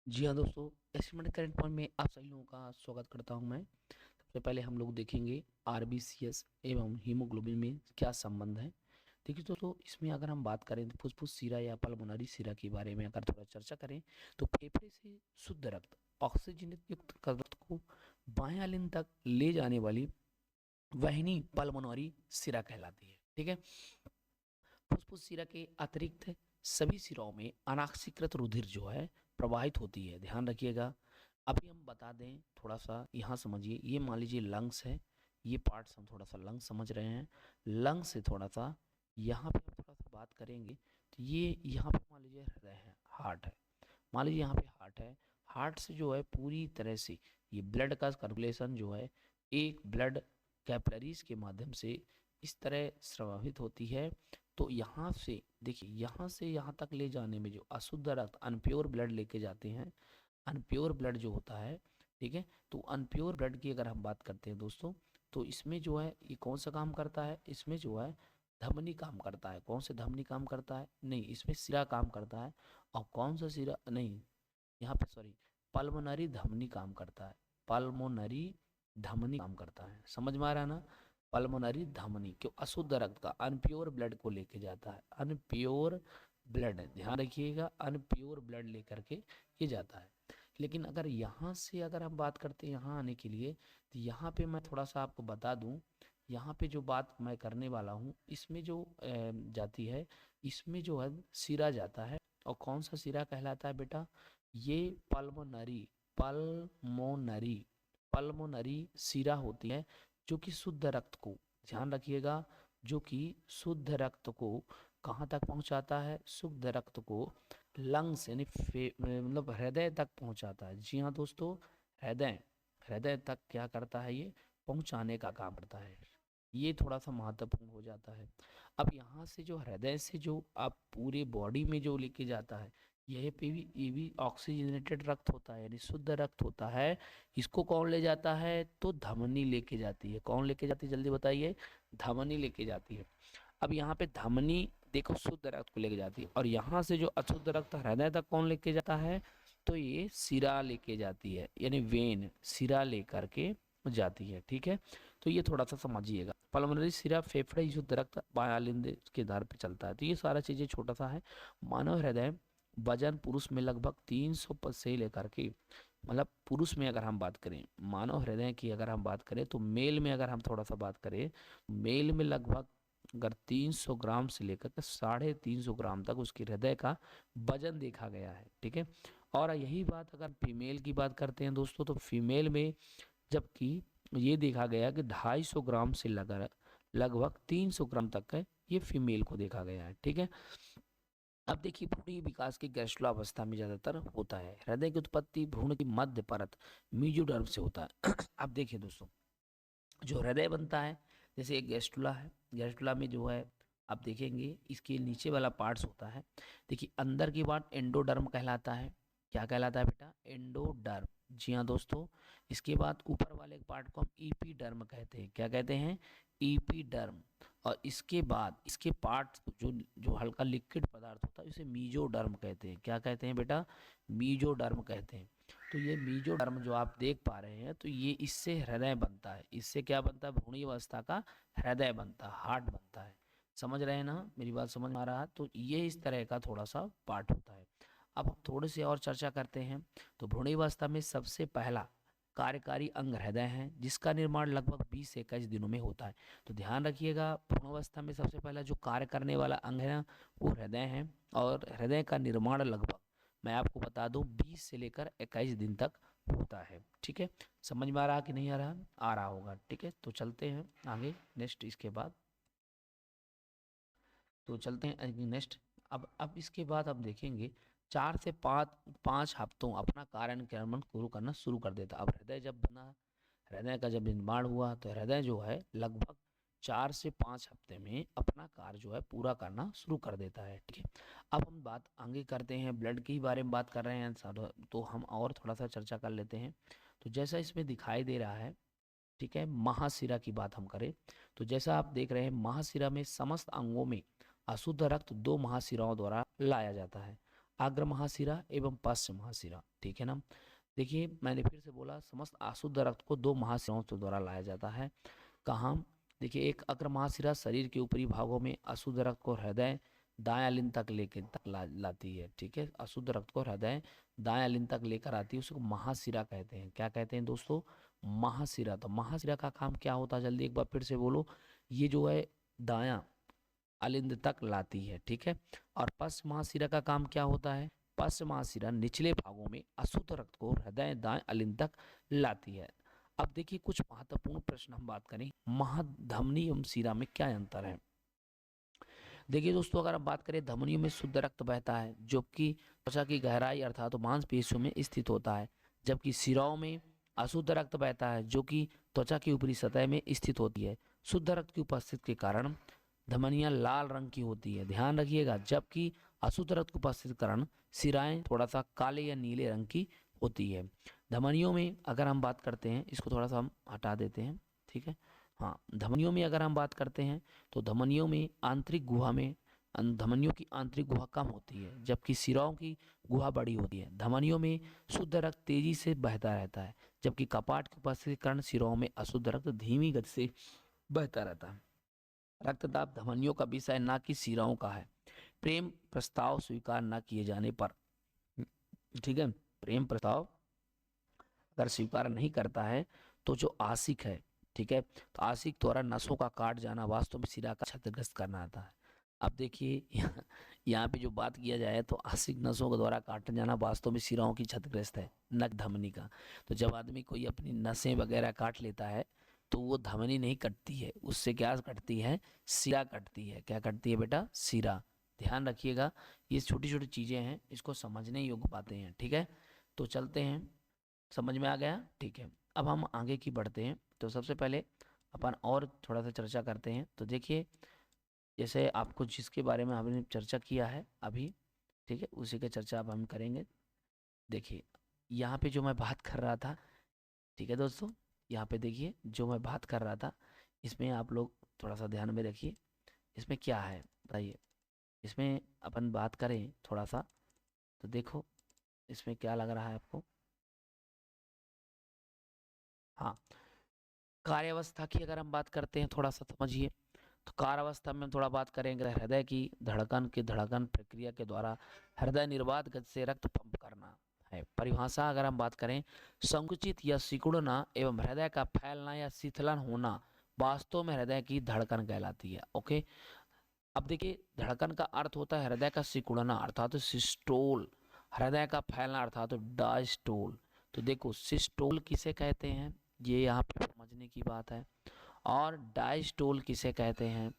जी हाँ दोस्तों, estimated current point में आप सभी लोगों का स्वागत करता हूं मैं। सबसे पहले हम लोग देखेंगे आरबीसीएस एवं हीमोग्लोबिन में क्या संबंध है। देखिए दोस्तों, इसमें अगर हम बात करें तो फुफ्फुस सिरा या पल्मोनरी सिरा के बारे में अगर थोड़ा चर्चा करें तो फेफड़े से शुद्ध रक्त ऑक्सीजन युक्त रक्त को बायां लिंग तक ले जाने वाली वाहिनी पल्मोनरी सिरा कहलाती है। ठीक है। फुफ्फुस सिरा के अतिरिक्त सभी सिराओं में अनाक्षीकृत रुधिर जो है प्रवाहित होती है, ध्यान रखिएगा। अभी हम बता दें, थोड़ा सा यहाँ समझिए, ये मान लीजिए लंग्स है, ये पार्ट्स हम थोड़ा सा लंग्स समझ रहे हैं। लंग्स से थोड़ा सा यहाँ पे हम थोड़ा सा बात करेंगे तो ये यहाँ पे मान लीजिए हृदय है, हार्ट है। मान लीजिए यहाँ पे हार्ट है। हार्ट से जो है पूरी तरह से ये ब्लड का सर्कुलेशन जो है एक ब्लड कैपिलरीज के माध्यम से इस तरह प्रभावित होती है। तो यहाँ से देखिए, यहाँ से यहाँ तक ले जाने में जो अशुद्ध रक्त अनप्योर ब्लड लेके जाते हैं, अनप्योर ब्लड जो होता है, ठीक है। तो अनप्योर ब्लड की अगर हम बात करते हैं दोस्तों, तो इसमें जो है ये कौन सा काम करता है, इसमें जो है धमनी काम करता है। कौन से धमनी काम करता है? नहीं, इसमें सिरा काम करता है। और कौन सा सिरा? नहीं, यहाँ पे सॉरी, पल्मोनरी धमनी काम करता है। पल्मोनरी धमनी काम करता है, समझ में आ रहा है ना? पल्मोनरी धमनी क्यों? अशुद्ध रक्त का, अनप्योर ब्लड को लेके जाता है। अनप्योर ब्लड, ध्यान रखिएगा, अनप्योर ब्लड लेकर के ये जाता है। लेकिन अगर यहाँ से अगर हम बात करते हैं यहाँ आने के लिए, तो यहाँ पे मैं थोड़ा सा आपको बता दूं, यहाँ पे जो बात मैं करने वाला हूँ इसमें जो जाती है, इसमें जो है सिरा जाता है। और कौन सा सिरा कहलाता है बेटा? ये पल्मोनरी, पल्मोनरी, पल्मोनरी सिरा होती है, जो कि शुद्ध रक्त को, ध्यान रखिएगा, जो कि शुद्ध रक्त को कहाँ तक पहुंचाता है? शुद्ध रक्त को लंग्स यानी मतलब हृदय तक पहुंचाता है। जी हाँ दोस्तों, हृदय, हृदय तक क्या करता है? ये पहुंचाने का काम करता है। ये थोड़ा सा महत्वपूर्ण हो जाता है। अब यहाँ से जो हृदय से जो आप पूरे बॉडी में जो लेके जाता है, यह पे भी ये भी ऑक्सीजनेटेड रक्त होता है, यानी शुद्ध रक्त होता है। इसको कौन ले जाता है? तो धमनी लेके जाती है। कौन लेके जाती है जल्दी बताइए? धमनी लेके जाती है। अब यहाँ पे धमनी देखो शुद्ध रक्त को लेके जाती है, और यहाँ से जो अशुद्ध रक्त हृदय तक कौन लेके जाता है? तो ये सिरा लेके जाती है, यानी वेन सिरा लेकर के जाती है। ठीक है, तो ये थोड़ा सा समझिएगा। पल्मोनरी सिरा फेफड़े शुद्ध रक्त बायालिंद के आधार पे चलता है। तो ये सारा चीजें छोटा सा है। मानव हृदय वजन पुरुष में लगभग 300 पद से लेकर के, मतलब पुरुष में अगर हम बात करें, मानव हृदय की अगर हम बात करें, तो मेल में अगर हम थोड़ा सा बात करें, मेल में लगभग अगर 300 ग्राम से लेकर के 350 ग्राम तक उसके हृदय का वजन देखा गया है। ठीक है। और यही बात अगर फीमेल की बात करते हैं दोस्तों, तो फीमेल में जबकि ये देखा गया कि 250 ग्राम से लगभग 300 ग्राम तक का ये फीमेल को देखा गया है। ठीक है। अब देखिए, भ्रूण विकास की गैस्ट्रोलावस्था में ज्यादातर होता है। हृदय की उत्पत्ति भ्रूण की मध्य परत मीजोडर्म से होता है। अब देखिए दोस्तों, जो हृदय बनता है, जैसे एक गैस्ट्रुला है, गैस्ट्रुला में जो है आप देखेंगे इसके नीचे वाला पार्ट्स होता है। देखिए अंदर की बात एंडोडर्म कहलाता है। क्या कहलाता है बेटा? एंडोडर्म। जी हाँ दोस्तों। इसके बाद ऊपर वाले पार्ट को हम ईपीडर्म कहते हैं। क्या कहते हैं? ईपीडर्म। और इसके बाद इसके पार्ट जो जो हल्का लिक्विड पदार्थ होता है उसे मीजोडर्म कहते हैं। क्या कहते हैं बेटा? मीजोडर्म कहते हैं। तो ये मीजोडर्म जो आप देख पा रहे हैं, तो ये इससे हृदय बनता है। इससे क्या बनता है? भ्रूणी अवस्था का हृदय बनता है, हार्ट बनता है। समझ रहे हैं ना? मेरी बात समझ में आ रहा है? तो ये इस तरह का थोड़ा सा पार्ट होता है। अब हम थोड़े से और चर्चा करते हैं। तो भ्रूणी अवस्था में सबसे पहला कार्यकारी अंग हृदय है, जिसका निर्माण लगभग 20 से 21 दिनों में होता है। तो ध्यान रखिएगा, भ्रूण अवस्था में सबसे पहला जो कार्य करने वाला अंग है वो हृदय है। और हृदय का निर्माण लगभग, मैं आपको बता दूं, 20 से लेकर 21 दिन तक होता है। ठीक है। समझ में आ रहा कि नहीं आ रहा? आ रहा होगा। ठीक है, तो चलते हैं आगे नेक्स्ट। इसके बाद तो चलते हैं नेक्स्ट। अब इसके बाद आप देखेंगे 4 से 5 हफ्तों अपना कार्य क्रमण शुरू कर देता। अब हृदय जब बना, हृदय का जब निर्माण हुआ, तो हृदय जो है लगभग 4 से 5 हफ्ते में अपना कार्य जो है पूरा करना शुरू कर देता है। ठीक है। अब हम बात आगे करते हैं, ब्लड के ही बारे में बात कर रहे हैं सर, तो हम और थोड़ा सा चर्चा कर लेते हैं। तो जैसा इसमें दिखाई दे रहा है, ठीक है, महाशिरा की बात हम करें, तो जैसा आप देख रहे हैं, महाशिरा में समस्त अंगों में अशुद्ध रक्त 2 महाशिराओं द्वारा लाया जाता है। अग्र महाशिरा एवं पश्च महाशिरा, ठीक है ना। देखिए मैंने फिर से बोला, समस्त अशुद्ध रक्त को दो महाशिराओं के द्वारा लाया जाता है। कहाँ? देखिए एक अग्र महाशिरा शरीर के ऊपरी भागों में अशुद्ध रक्त को हृदय दायां लिंग तक लेकर लाती है, ठीक है। अशुद्ध रक्त को हृदय दायां लिंग तक लेकर आती है, उसको महाशिरा कहते हैं। क्या कहते हैं दोस्तों? महाशिरा। तो महाशिरा का काम क्या होता है, जल्दी एक बार फिर से बोलो। ये जो है दायां अलिंद तक लाती है, ठीक है। और पश्च महाशिरा का काम क्या होता है? पश्च महाशिरा निचले भागों में अशुद्ध रक्त को हृदय दाएं अलिंद तक लाती है। अब देखिए कुछ महत्वपूर्ण प्रश्न हम बात करें, महाधमनी एवं शिरा में क्या अंतर है। देखिए दोस्तों, अगर हम बात करें, धमनियों में शुद्ध रक्त बहता है जो कि त्वचा की गहराई अर्थात तो मांसपेशियों में स्थित होता है, जबकि शिराओं में अशुद्ध रक्त बहता है जो कि त्वचा की ऊपरी सतह में स्थित होती है। शुद्ध रक्त की उपस्थिति के कारण धमनियां लाल रंग की होती है, ध्यान रखिएगा, जबकि अशुद्ध रक्त की उपस्थिति के कारण शिराएं थोड़ा सा काले या नीले रंग की होती है। धमनियों में अगर हम बात करते हैं, इसको थोड़ा सा हम हटा देते हैं, ठीक है। हाँ, धमनियों में अगर हम बात करते हैं तो धमनियों में आंतरिक गुहा में धमनियों की आंतरिक गुहा कम होती है, जबकि शिराओं की गुहा बड़ी होती है। धमनियों में शुद्ध रक्त तेजी से बहता रहता है, जबकि कपाट की उपस्थिति के कारण शिराओं में अशुद्ध रक्त धीमी गति से बहता रहता है। रक्तदाब धमनियों का विषय न कि शिराओं का है। प्रेम प्रस्ताव स्वीकार न किए जाने पर, ठीक है, प्रेम प्रस्ताव अगर स्वीकार नहीं करता है तो जो आशिक है, ठीक है, तो आशिक द्वारा नसों का काट जाना वास्तव में शिरा का क्षतिग्रस्त करना आता है। अब देखिए यहाँ पे जो बात किया जाए तो आशिक नसों के द्वारा काटा जाना वास्तव में शिराओं की क्षतिग्रस्त है, न धमनी का। तो जब आदमी कोई अपनी नसें वगैरह काट लेता है तो वो धमनी नहीं कटती है, उससे क्या कटती है? शिरा कटती है। क्या कटती है बेटा? शिरा। ध्यान रखिएगा, ये छोटी छोटी चीजें हैं, इसको समझने योग्य बातें हैं, ठीक है। तो चलते हैं, समझ में आ गया? ठीक है, अब हम आगे की बढ़ते हैं। तो सबसे पहले अपन और थोड़ा सा चर्चा करते हैं। तो देखिए, जैसे आपको जिसके बारे में हमने चर्चा किया है अभी, ठीक है, उसी की चर्चा अब हम करेंगे। देखिए यहाँ पे जो मैं बात कर रहा था, ठीक है दोस्तों, यहाँ पे देखिए जो मैं बात कर रहा था, इसमें आप लोग थोड़ा सा ध्यान में रखिए। इसमें क्या है बताइए, इसमें अपन बात करें थोड़ा सा, तो देखो इसमें क्या लग रहा है आपको। हाँ, कार्यावस्था की अगर हम बात करते हैं, थोड़ा सा समझिए। तो कार्यावस्था में हम थोड़ा बात करेंगे हृदय की धड़कन प्रक्रिया के द्वारा हृदय निर्बाध गति से रक्त पंप करना है। परिभाषा अगर हम बात करें, संकुचित या सिकुड़ना एवं हृदय का फैलना या शिथिलन होना वास्तव में हृदय की धड़कन कहलाती है। ओके, अब देखिए धड़कन का अर्थ होता है हृदय का सिकुड़ना अर्थात सिस्टोल, हृदय का फैलना अर्थात डायस्टोल। तो देखो सिस्टोल किसे कहते हैं, ये यहाँ पे समझने की बात है, और डायस्टोल किसे कहते हैं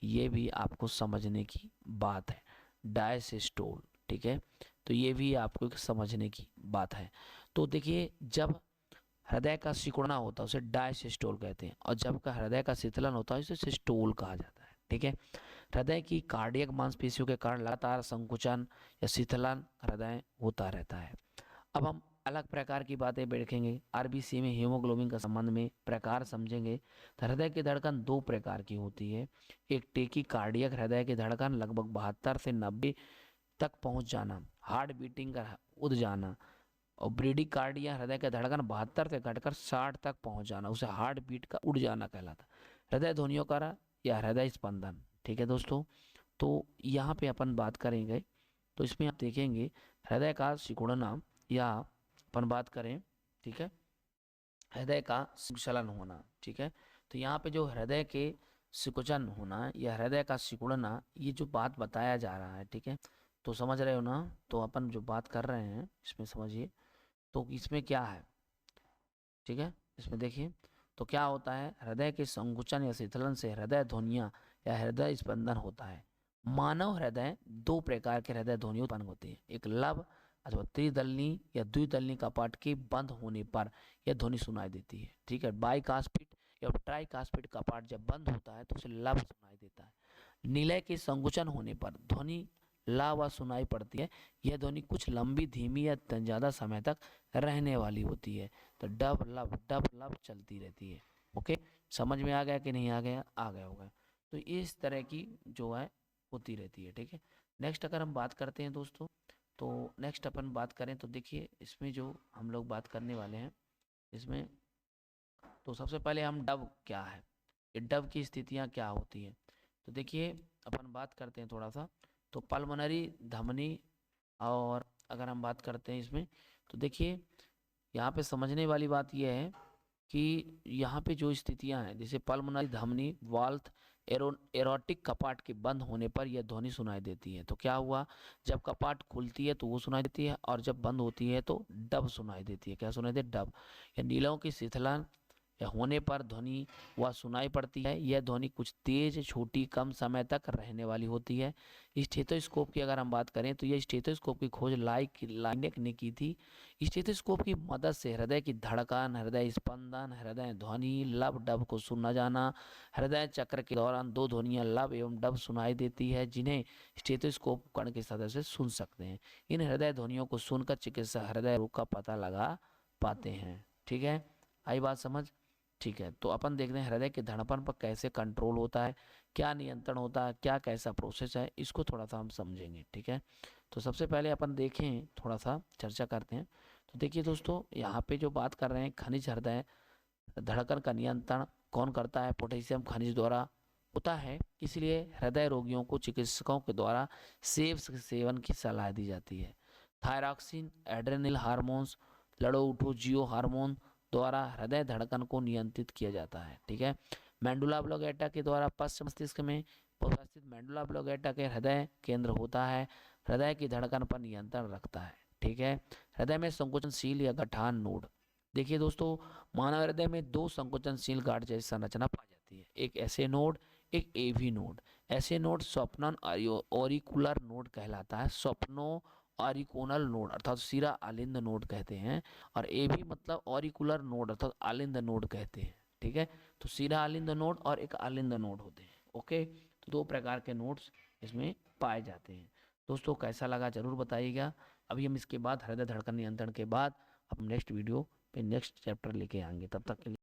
ये भी आपको समझने की बात है। डायसिस्टोल, ठीक है, तो ये भी आपको एक समझने की बात है। तो देखिए जब हृदय का सिकुड़ना होता है उसे डायसिस्टोल कहते हैं, और जब का हृदय का शीतलन होता है उसे सिस्टोल कहा जाता है, ठीक है। हृदय की कार्डियक मांसपेशियों के कारण लगातार संकुचन या शीतलन हृदय होता रहता है। अब हम अलग प्रकार की बातें देखेंगे, आरबीसी में हीमोग्लोबिन का संबंध में प्रकार समझेंगे। तो हृदय की धड़कन दो प्रकार की होती है, एक टेकी कार्डियक हृदय की धड़कन लगभग 72 से 90 तक पहुंच जाना, हार्ट बीटिंग का उड़ जाना, और ब्रेडिकार्डिया हृदय की धड़कन 72 से घटकर 60 तक पहुंच जाना, उसे हार्ट बीट का उड़ जाना कहलाता। हृदय ध्वनियों का या हृदय स्पंदन, ठीक है दोस्तों। तो यहाँ पे अपन बात करेंगे, तो इसमें आप देखेंगे हृदय का सिकुड़ना या अपन बात करें, ठीक है, हृदय का संचलन होना, ठीक है। तो यहाँ पे जो हृदय के सिकुचन होना या हृदय का सिकुड़ना, ये जो बात बताया जा रहा है, ठीक है, तो समझ रहे हो ना। तो अपन जो बात कर रहे हैं इसमें समझिए, तो इसमें क्या है, ठीक है, इसमें देखिए तो क्या होता है, हृदय के संकुचन या शिथिलन से हृदय ध्वनियाँ या हृदय स्पंदन होता है। मानव हृदय दो प्रकार के हृदय ध्वनि उत्पन्न होते हैं, एक लव अथवा त्रिदलनी या द्विदलनी कपाट के बंद होने पर यह ध्वनि सुनाई देती है, ठीक है। बाइकास्पिड या ट्राइकास्पिड कपाट जब बंद होता है तो उसे लव सुनाई देता है। निलय के संकुचन होने पर ध्वनि ला व सुनाई पड़ती है, यह ध्वनि कुछ लंबी धीमी या ज्यादा समय तक रहने वाली होती है। तो डब लब चलती रहती है। ओके, समझ में आ गया कि नहीं आ गया? आ गया होगा। तो इस तरह की जो है होती रहती है, ठीक है। नेक्स्ट अगर हम बात करते हैं दोस्तों, तो नेक्स्ट अपन बात करें तो देखिए इसमें जो हम लोग बात करने वाले हैं इसमें, तो सबसे पहले हम डब क्या है, ये डब की स्थितियाँ क्या होती हैं। तो देखिए अपन बात करते हैं थोड़ा सा, तो पल्मोनरी धमनी, और अगर हम बात करते हैं इसमें तो देखिए यहाँ पे समझने वाली बात यह है कि यहाँ पे जो स्थितियां हैं जैसे पल्मोनरी धमनी वाल्व एरोटिक कपाट के बंद होने पर यह ध्वनि सुनाई देती है। तो क्या हुआ, जब कपाट खुलती है तो वो सुनाई देती है, और जब बंद होती है तो डब सुनाई देती है। क्या सुनाई देती है? डब। या नीलों की शिथिलन या होने पर ध्वनि वह सुनाई पड़ती है। यह ध्वनि कुछ तेज, छोटी, कम समय तक रहने वाली होती है। स्टेथोस्कोप की अगर हम बात करें तो यह स्टेथोस्कोप की खोज लाइनेक ने की थी। स्टेथोस्कोप की मदद से हृदय की धड़कन, हृदय स्पंदन, हृदय ध्वनि, लब डब को सुना जाना। हृदय चक्र के दौरान दो ध्वनियां लब एवं डब सुनाई देती है जिन्हें स्टेथोस्कोप कण के सदस्य सुन सकते हैं। इन हृदय ध्वनियों को सुनकर चिकित्सक हृदय रोग का पता लगा पाते हैं। ठीक है, आई बात समझ? ठीक है, तो अपन देखते हैं हृदय के धड़कन पर कैसे कंट्रोल होता है, क्या नियंत्रण होता है, क्या कैसा प्रोसेस है, इसको थोड़ा सा हम समझेंगे। ठीक है, तो सबसे पहले अपन देखें, थोड़ा सा चर्चा करते हैं। तो देखिए दोस्तों, यहाँ पे जो बात कर रहे हैं खनिज हृदय धड़कन का नियंत्रण कौन करता है? पोटेशियम खनिज द्वारा होता है। इसलिए हृदय रोगियों को चिकित्सकों के द्वारा सेवन की सलाह दी जाती है। थायरॉक्सिन, एड्रेनल हार्मोन्स, लड़ो उठो जियो हार्मोन द्वारा हृदय धड़कन को नियंत्रित किया जाता है। ठीक है, मेंडुला ऑब्लोंगेटा के द्वारा पश्च मस्तिष्क में उपस्थित मेंडुला ऑब्लोंगेटा के हृदय केंद्र होता है, हृदय की धड़कन पर नियंत्रण रखता है। ठीक है, हृदय में संकुचनशील या गठान नोड। देखिए दोस्तों, मानव हृदय में दो संकुचनशील गांठ जैसी संरचना पाई जाती है, एक ऐसे नोड, एक एवी नोड। ऐसे नोड स्वप्नन ऑरिकुलर नोड कहलाता है, स्वप्नो ऑरिकोनल नोड अर्थात सिरा आलिंद नोड कहते हैं, और एवी मतलब ऑरिकुलर नोड अर्थात आलिंद नोड कहते हैं। ठीक है, तो सिरा आलिंद नोड और एक आलिंद नोड होते हैं। ओके, तो दो प्रकार के नोड्स इसमें पाए जाते हैं। दोस्तों कैसा लगा जरूर बताइएगा। अभी हम इसके बाद हृदय धड़कन नियंत्रण के बाद अब नेक्स्ट वीडियो पे नेक्स्ट चैप्टर लेके आएंगे, तब तक के लिए